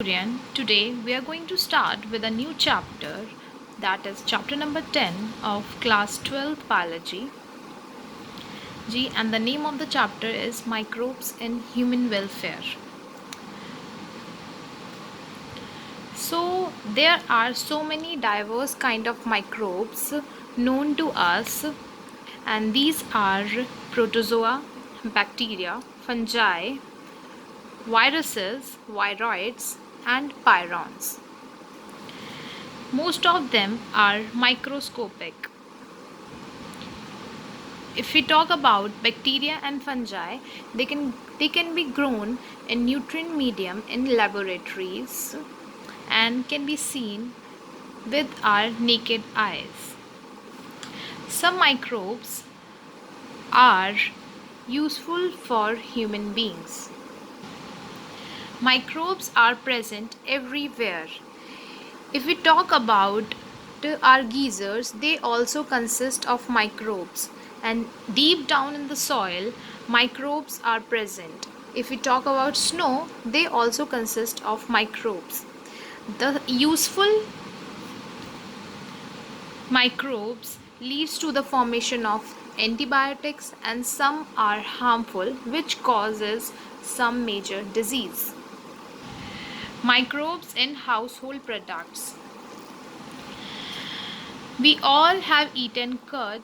Today we are going to start with a new chapter, that is chapter number 10 of class 12 biology. And the name of the chapter is Microbes in Human Welfare. So there are so many diverse kind of microbes known to us, and these are protozoa, bacteria, fungi, viruses, viroids, and pyrons. Most of them are microscopic. If we talk about bacteria and fungi, they can be grown in nutrient medium in laboratories and can be seen with our naked eyes. Some microbes are useful for human beings. Microbes are present everywhere. If we talk about our geysers, they also consist of microbes, and deep down in the soil, microbes are present. If we talk about snow, they also consist of microbes. The useful microbes leads to the formation of antibiotics, and some are harmful, which causes some major disease. Microbes in household products. We all have eaten curd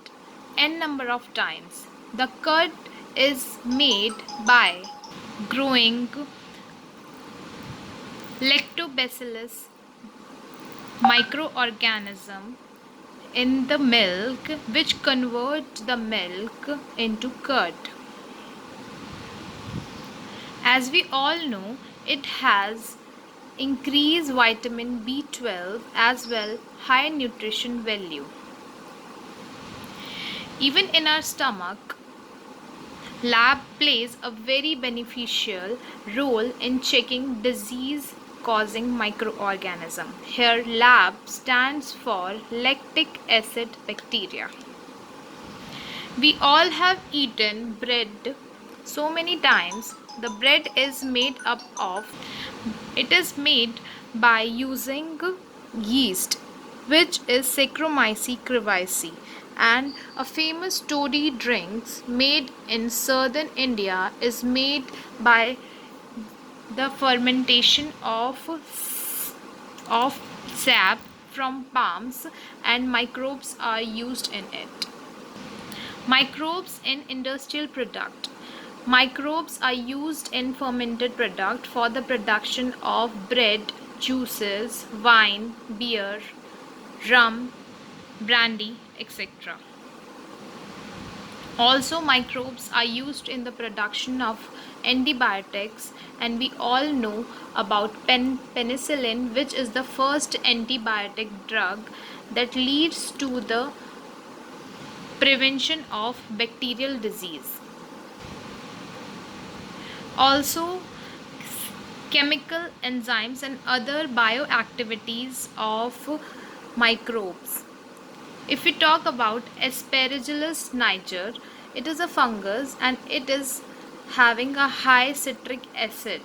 n number of times. The curd is made by growing lactobacillus microorganism in the milk, which convert the milk into curd. As we all know, it has increased vitamin B12 as well high nutrition value. Even in our stomach, lab plays a very beneficial role in checking disease causing microorganism. Here lab stands for lactic acid bacteria. We all have eaten bread so many times. The bread is made up of, it is made by using yeast, which is Saccharomyces cerevisiae, and a famous toddy drinks made in southern India is made by the fermentation of sap from palms, and microbes are used in it. Microbes in industrial product. Microbes are used in fermented product for the production of bread, juices, wine, beer, rum, brandy, etc. Also, microbes are used in the production of antibiotics, and we all know about penicillin, which is the first antibiotic drug that leads to the prevention of bacterial disease. Also, chemical enzymes and other bioactivities of microbes. If we talk about Aspergillus niger, it is a fungus and it is having a high citric acid.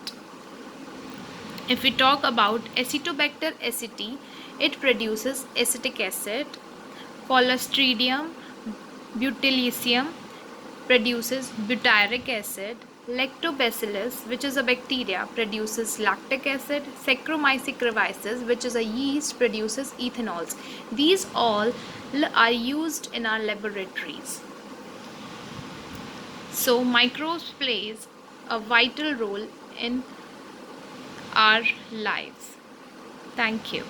If we talk about Acetobacter aceti, it produces acetic acid. Clostridium botulinum produces butyric acid. Lactobacillus, which is a bacteria, produces lactic acid. Saccharomyces cerevisiae, which is a yeast, produces ethanols. These all are used in our laboratories. So microbes plays a vital role in our lives. Thank you.